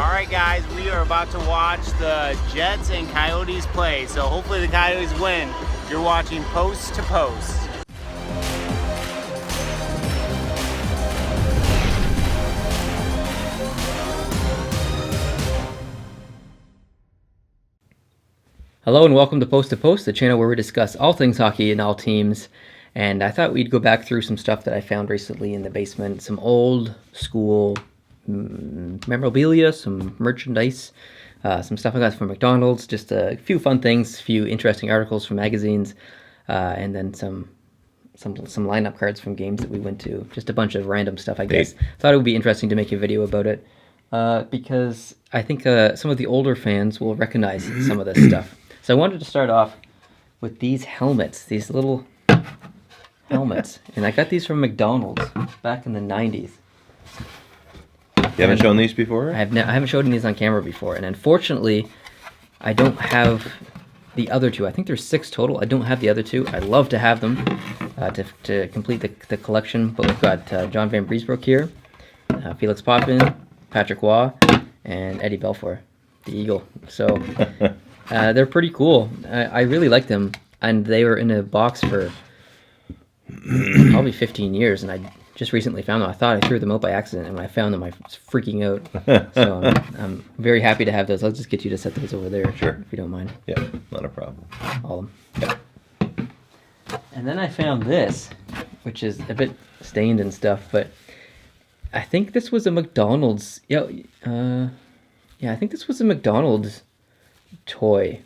All right, guys, we are about to watch the Jets and Coyotes play. So hopefully the Coyotes win. You're watching Post to Post. Hello and welcome to Post, the channel where we discuss all things hockey and all teams. And I thought we'd go back through some stuff that I found recently in the basement, some old school memorabilia, some merchandise, some stuff I got from McDonald's, just a few fun things, a few interesting articles from magazines, and then some lineup cards from games that we went to. Just a bunch of random stuff, I guess. Thought it would be interesting to make a video about it because I think some of the older fans will recognize some of this stuff. So I wanted to start off with these helmets, these little helmets. And I got these from McDonald's back in the 90s. You haven't shown these before? I haven't showed these on camera before. And unfortunately, I don't have the other two. I think there's 6 total. I don't have the other 2. I'd love to have them to complete the collection. But we've got John Van Briesbroek here, Felix Potvin, Patrick Waugh, and Eddie Belfour, the Eagle. So... they're pretty cool. I really like them, and they were in a box for probably 15 years, and I just recently found them. I thought I threw them out by accident, and when I found them, I was freaking out. So I'm very happy to have those. I'll just get you to set those over there, sure, if you don't mind. Yeah, not a problem. All of them. Yeah. And then I found this, which is a bit stained and stuff, but I think this was a McDonald's. Yeah, I think this was a McDonald's toy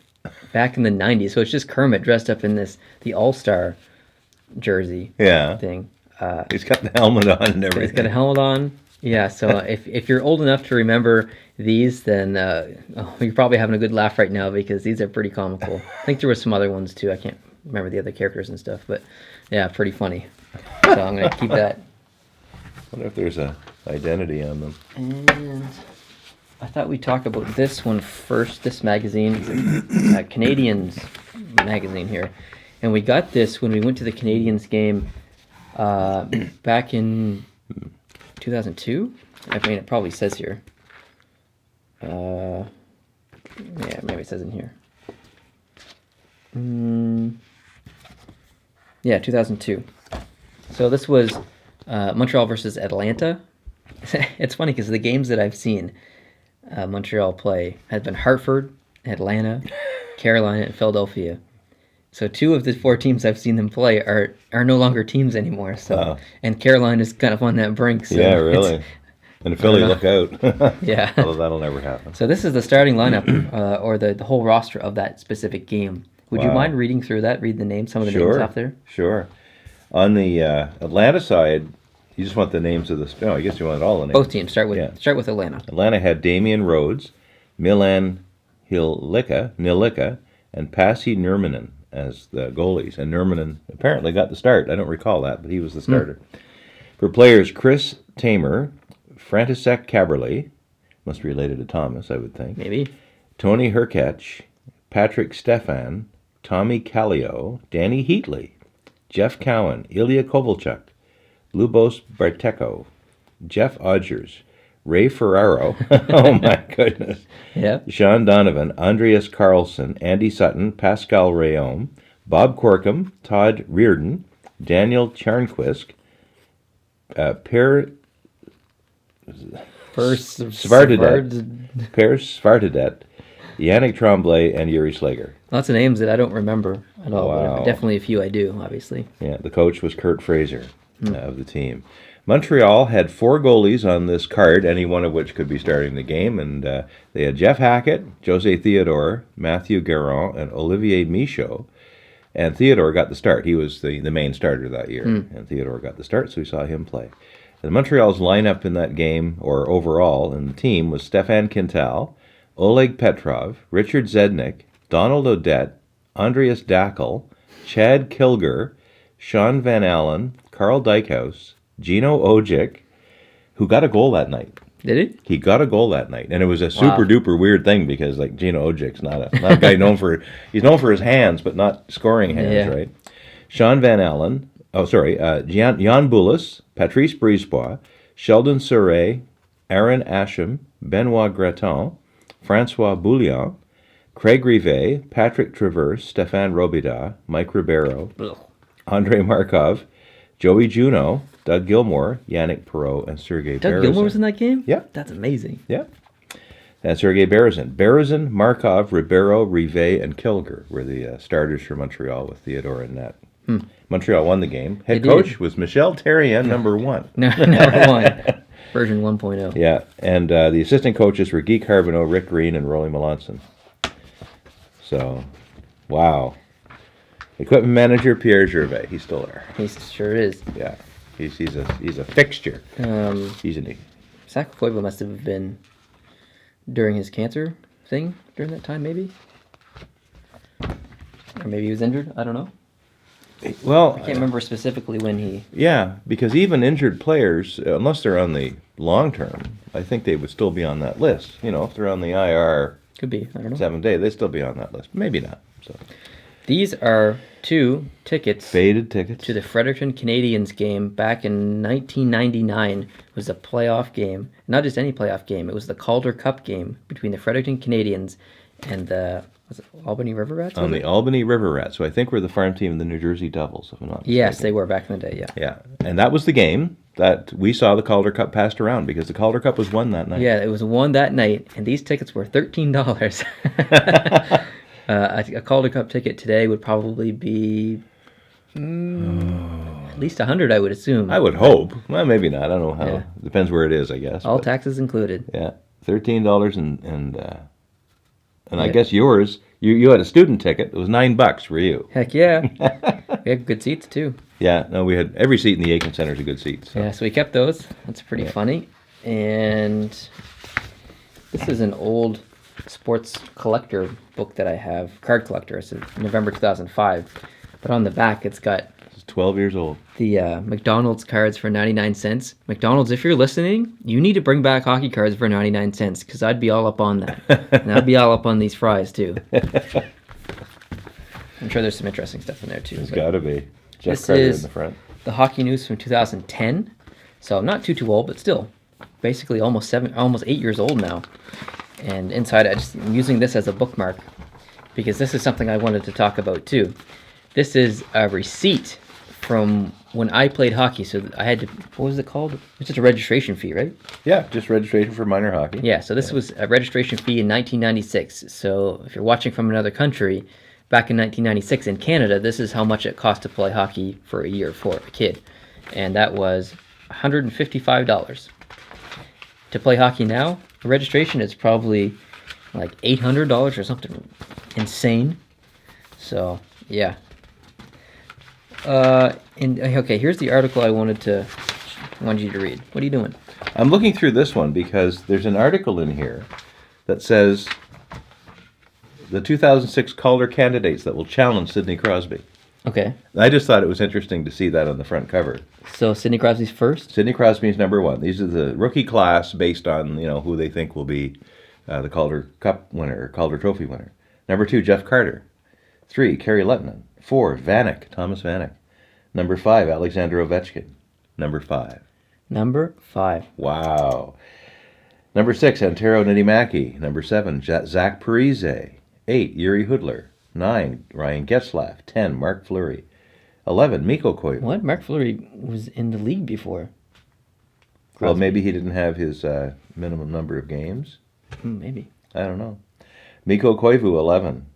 back in the 90s. So it's just Kermit dressed up in the All-Star jersey thing. He's got the helmet on and everything. He's got a helmet on. Yeah, so if you're old enough to remember these, then you're probably having a good laugh right now because these are pretty comical. I think there were some other ones too. I can't remember the other characters and stuff, but yeah, pretty funny. So I'm going to keep that. I wonder if there's a identity on them. And... I thought we'd talk about this one first, this magazine. It's a Canadians magazine here. And we got this when we went to the Canadians game back in 2002. I mean, it probably says here. Yeah, maybe it says in here. Yeah, 2002. So this was Montreal versus Atlanta. It's funny because the games that I've seen Montreal play has been Hartford, Atlanta, Carolina, and Philadelphia. So 2 of the 4 teams I've seen them play are no longer teams anymore. So and Carolina's kind of on that brink. So yeah, really. And Philly, look out. Yeah. Although that'll never happen. So this is the starting lineup or the whole roster of that specific game. Would you mind reading through that? Read the names, some of the names off there? Sure. On the Atlanta side, you just want the names of the... No, I guess you want all the names. Both teams. Start with Atlanta. Atlanta had Damian Rhodes, Milan Nilika, and Pasi Nurminen as the goalies. And Nurminen apparently got the start. I don't recall that, but he was the starter. For players, Chris Tamer, František Kaberle, must be related to Thomas, I would think. Maybe. Tony Herkach, Patrick Stefan, Tommy Kallio, Danny Heatley, Jeff Cowan, Ilya Kovalchuk, Lubos Barteko, Jeff Odgers, Ray Ferraro, oh my goodness, Sean Donovan, Andreas Carlson, Andy Sutton, Pascal Rayom, Bob Corkum, Todd Reardon, Daniel Charnquist, Per Svartadet, Yannick Tremblay, and Yuri Slager. Lots of names that I don't remember at all, but definitely a few I do, obviously. Yeah, the coach was Kurt Fraser. Of the team. Montreal had 4 goalies on this card, any one of which could be starting the game, and they had Jeff Hackett, Jose Theodore, Matthew Garon, and Olivier Michaud, and Theodore got the start. He was the main starter that year, and Theodore got the start, so we saw him play. And Montreal's lineup in that game, or overall in the team, was Stefan Quintal, Oleg Petrov, Richard Zednik, Donald Odette, Andreas Dackel, Chad Kilger, Sean Van Allen, Carl Dykhouse, Gino Ojic, who got a goal that night. Did he? He got a goal that night, and it was a super duper weird thing because like Gino Ojic's not a guy known for his hands, but not scoring hands, right? Sean Van Allen, Jan Boulis, Patrice Brisebois, Sheldon Surrey, Aaron Asham, Benoit Graton, Francois Bouillon, Craig Rivet, Patrick Traverse, Stéphane Robida, Mike Ribeiro, Ugh. Andrei Markov, Joey Juneau, Doug Gilmore, Yannick Perreault, and Sergei Doug Berezin. Gilmore was in that game? Yeah. That's amazing. Yeah. And Sergei Berezin. Berezin, Markov, Ribeiro, Rivet, and Kilger were the starters for Montreal with Theodore in net. Montreal won the game. Head They coach did. was Michel Therrien, number 1. No, number 1. Version 1.0. Yeah, and the assistant coaches were Guy Carbonneau, Rick Green, and Rolly Melanson. So, wow. Equipment manager Pierre Gervais. He's still there. He sure is. Yeah, he's a fixture. He's an Zach Koivu must have been during his cancer thing during that time, maybe? Or maybe he was injured? I don't know. well. I can't remember specifically when he... Yeah, because even injured players, unless they're on the long term, I think they would still be on that list. You know, if they're on the IR Could be. I don't know. 7 day, they'd still be on that list. Maybe not. So These are 2 tickets faded tickets. to the Fredericton Canadiens game back in 1999. It was a playoff game. Not just any playoff game. It was the Calder Cup game between the Fredericton Canadiens and the was it Albany River Rats? on the Albany River Rats, who I think were the farm team of the New Jersey Devils, if I'm not mistaken. Yes, they were back in the day, yeah. Yeah, and that was the game that we saw the Calder Cup passed around because the Calder Cup was won that night. Yeah, it was won that night, and these tickets were $13. A Calder Cup ticket today would probably be at least $100, I would assume. I would hope. Well, maybe not. I don't know how. Yeah. Depends where it is, I guess. All but, taxes included. yeah, $13 and I Yeah. guess yours. You had a student ticket. It was $9 for you. Heck yeah. We had good seats, too. Yeah, no, we had every seat in the Aiken Center is a good seat. So. Yeah, so we kept those. That's pretty funny. And this is an old sports collector book that I have, card collector. It's November 2005. But on the back, it's got It's 12 years old. the McDonald's cards for 99 cents. McDonald's, if you're listening, you need to bring back hockey cards for 99 cents because I'd be all up on that. And I'd be all up on these fries, too. I'm sure there's some interesting stuff in there, too. It's but got to be. Jeff this Carter is- in the front. the hockey news from 2010. So not too old, but still basically almost 8 years old now. And inside, I'm using this as a bookmark because this is something I wanted to talk about too. This is a receipt from when I played hockey. So I had to, what was it called? It's just a registration fee, right? Yeah, just registration for minor hockey. Yeah, so this was a registration fee in 1996. So if you're watching from another country, back in 1996 in Canada, this is how much it cost to play hockey for a year for a kid. And that was $155. To play hockey now, the registration is probably like $800 or something insane. So, yeah. Okay, here's the article I wanted you to read. What are you doing? I'm looking through this one because there's an article in here that says the 2006 Calder candidates that will challenge Sidney Crosby. Okay, I just thought it was interesting to see that on the front cover. so Sidney Crosby's first. Sidney Crosby's number 1. These are the rookie class based on who they think will be the Calder Cup winner or Calder Trophy winner. Number 2, Jeff Carter. 3, Kerry Lettinen. 4, Thomas Vanek. Number 5, Alexander Ovechkin. Number 5. Number 5. Wow. Number 6, Antero Nidimäki. Number 7, Zach Parise. 8, Yuri Hudler. 9, Ryan Getzlaff. 10, Mark Fleury. 11, Mikko Koivu. What? Mark Fleury was in the league before. Well, Crosby. maybe he didn't have his minimum number of games. Maybe. I don't know. Mikko Koivu, 11.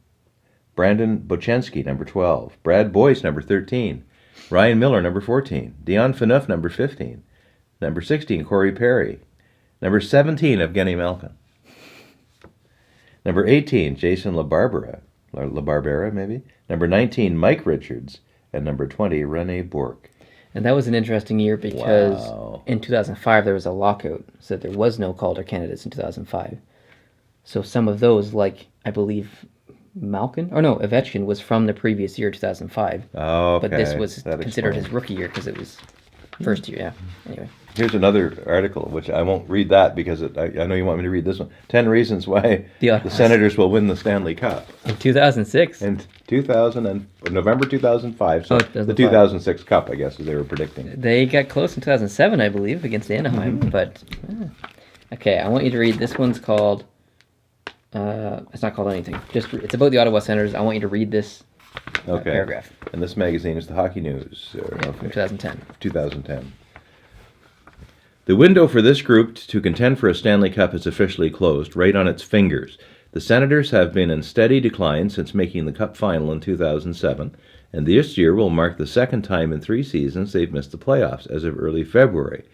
Brandon Bochenski, number 12. Brad Boyce, number 13. Ryan Miller, number 14. Dion Phaneuf, number 15. Number 16, Corey Perry. Number 17, Evgeny Malkin. Number 18, Jason LaBarbera, maybe. Number 19, Mike Richards. And number 20, Rene Bourque. And that was an interesting year because Wow. in 2005 there was a lockout, so there was no Calder candidates in 2005. So some of those, like I believe Ovechkin was from the previous year, 2005. Oh, okay. But this was That considered explains. his rookie year because it was first year. Yeah. Anyway, Here's another article, which I won't read that because I know you want me to read this one. 10 reasons why The- the Senators will win the Stanley Cup. in 2006. In November 2005, so Oh, the 2005. 2006 Cup, I guess, as they were predicting. They got close in 2007, I believe, against Anaheim. Mm-hmm. But Okay, I want you to read. This one's called. It's not called anything. It's about the Ottawa Senators. I want you to read this paragraph. And this magazine is the Hockey News. From 2010. 2010. The window for this group to contend for a Stanley Cup is officially closed, right on its fingers. The Senators have been in steady decline since making the Cup final in 2007, and this year will mark the second time in 3 seasons they've missed the playoffs as of early February.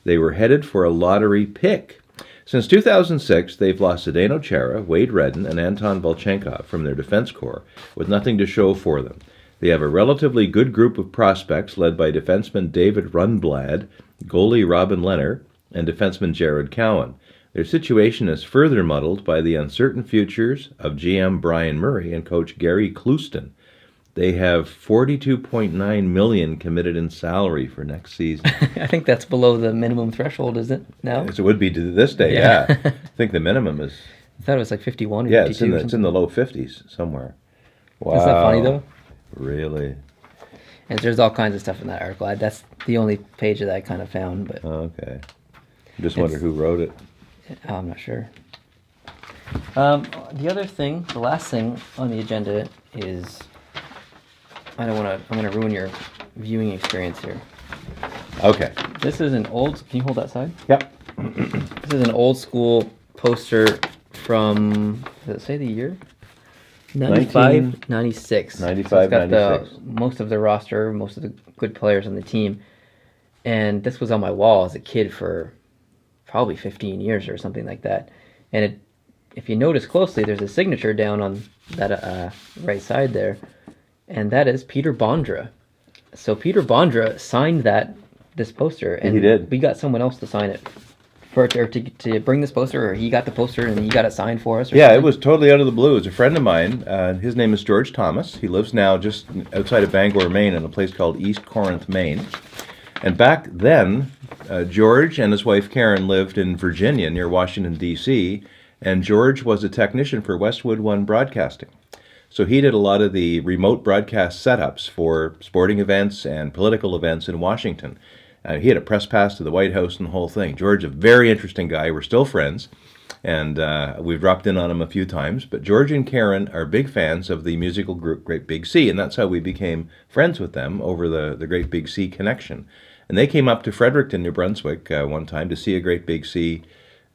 They were headed for a lottery pick. Since 2006, they've lost Zdeno Chara, Wade Redden, and Anton Volchenkov from their defense corps, with nothing to show for them. They have a relatively good group of prospects led by defenseman David Rundblad, goalie Robin Lehner, and defenseman Jared Cowan. Their situation is further muddled by the uncertain futures of GM Brian Murray and coach Gary Clouston. They have $42.9 million committed in salary for next season. I think that's below the minimum threshold, isn't it? Now? Yes, it would be to this day, yeah. I think the minimum is... I thought it was like 51 or 52 it's in the low 50s somewhere. Wow. Isn't that funny, though? Really? And there's all kinds of stuff in that article. That's the only page that I kind of found. But okay. Just wonder who wrote it. I'm not sure. The other thing, the last thing on the agenda is... I'm going to ruin your viewing experience here. Okay. This is an old... Can you hold that side? Yep. This is an old school poster from... Does it say the year? 95, 96. 95, so it's got 96. Most of the roster, most of the good players on the team. And this was on my wall as a kid for probably 15 years or something like that. And if you notice closely, there's a signature down on that right side there. And that is Peter Bondra. So Peter Bondra signed this poster. And he did. We got someone else to sign it. To bring this poster, or he got the poster and he got it signed for us? Yeah, it was totally out of the blue. It's a friend of mine. His name is George Thomas. He lives now just outside of Bangor, Maine, in a place called East Corinth, Maine. And back then, George and his wife Karen lived in Virginia near Washington, D.C., and George was a technician for Westwood One Broadcasting. So he did a lot of the remote broadcast setups for sporting events and political events in Washington. He had a press pass to the White House and the whole thing. George, a very interesting guy. We're still friends, and we've dropped in on him a few times. But George and Karen are big fans of the musical group Great Big Sea, and that's how we became friends with them over the Great Big Sea connection. And they came up to Fredericton, New Brunswick one time to see a Great Big Sea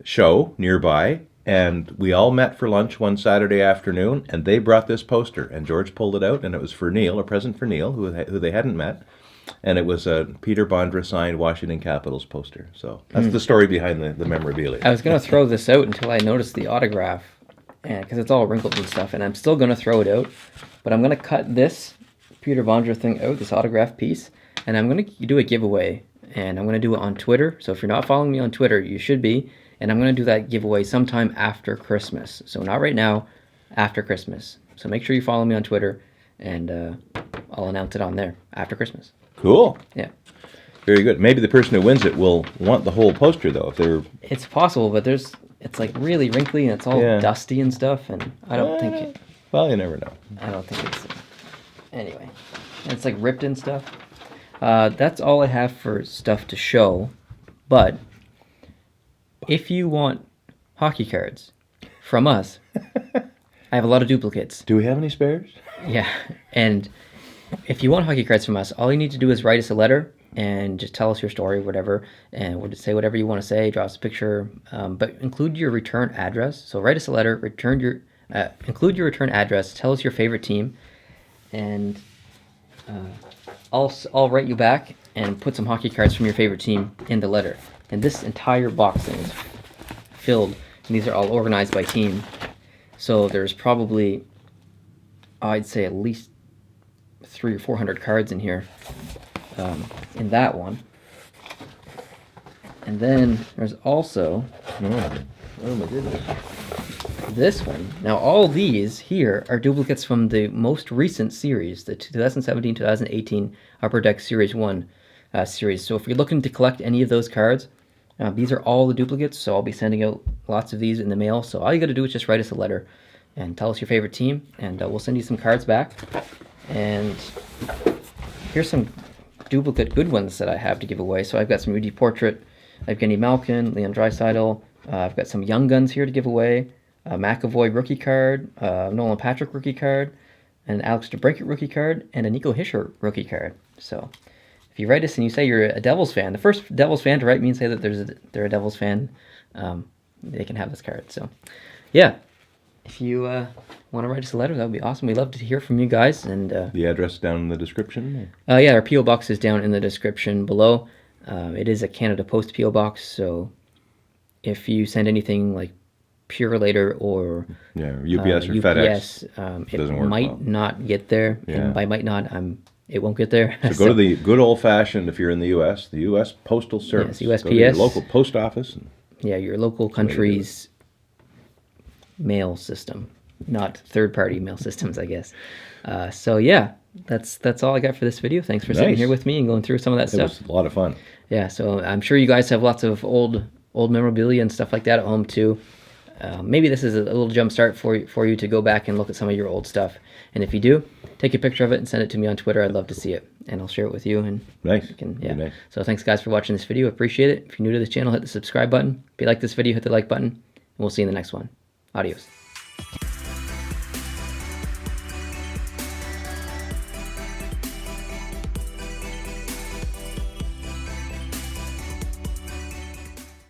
show nearby, and we all met for lunch one Saturday afternoon, and they brought this poster, and George pulled it out, and it was for Neil, a present for Neil, who they hadn't met. And it was a Peter Bondra signed Washington Capitals poster. So that's the story behind the memorabilia. I was going to throw this out until I noticed the autograph, because it's all wrinkled and stuff, and I'm still going to throw it out. But I'm going to cut this Peter Bondra thing out, this autograph piece, and I'm going to do a giveaway. And I'm going to do it on Twitter. So if you're not following me on Twitter, you should be. And I'm going to do that giveaway sometime after Christmas. So not right now, after Christmas. So make sure you follow me on Twitter, and I'll announce it on there after Christmas. Cool. Yeah. Very good. Maybe the person who wins it will want the whole poster, though. If they're... It's possible, but it's like really wrinkly and it's all dusty and stuff, and I don't think it... Well, you never know. I don't think it's... Anyway. It's like ripped and stuff. That's all I have for stuff to show, but if you want hockey cards from us, I have a lot of duplicates. Do we have any spares? Yeah, and if you want hockey cards from us, all you need to do is write us a letter and just tell us your story, whatever, and we'll just say whatever you want to say, draw us a picture, but include your return address. So write us a letter, include your return address, tell us your favorite team, and I'll write you back and put some hockey cards from your favorite team in the letter. And this entire box thing is filled, and these are all organized by team. So there's probably, I'd say, at least 300 or 400 cards in here, in that one. And then there's also Oh my goodness. this one. Now all these here are duplicates from the most recent series, the 2017-2018 Upper Deck Series 1 series. So if you're looking to collect any of those cards, these are all the duplicates, so I'll be sending out lots of these in the mail. So all you got to do is just write us a letter and tell us your favorite team, and we'll send you some cards back. And here's some duplicate good ones that I have to give away. So I've got some Rudy Portrait, Evgeny Malkin, Leon Draisaitl, I've got some Young Guns here to give away, a McAvoy rookie card, Nolan Patrick rookie card, an Alex DeBrincat rookie card, and a Nico Hischier rookie card. So if you write us and you say you're a Devils fan, the first Devils fan to write me and say that they're a Devils fan, they can have this card. So yeah, if you want to write us a letter, that would be awesome. We'd love to hear from you guys. And the address down in the description? Yeah, our P.O. Box is down in the description below. It is a Canada Post P.O. Box, so if you send anything like Purelator or UPS or FedEx, it might not get there. Yeah. And by might not, it won't get there. So go to the good old-fashioned, if you're in the U.S., the U.S. Postal Service. Yes, USPS. Go to your local post office. Yeah, your local country's mail system, not third-party mail systems, I guess. So yeah, that's all I got for this video. Thanks for sitting here with me and going through some of that stuff. It was a lot of fun. Yeah, so I'm sure you guys have lots of old memorabilia and stuff like that at home too. Maybe this is a little jump start for you to go back and look at some of your old stuff. And if you do, take a picture of it and send it to me on Twitter. I'd love to see it, and I'll share it with you. And nice. Nice. So thanks guys for watching this video. Appreciate it. If you're new to this channel, hit the subscribe button. If you like this video, hit the like button, and we'll see you in the next one. Adios.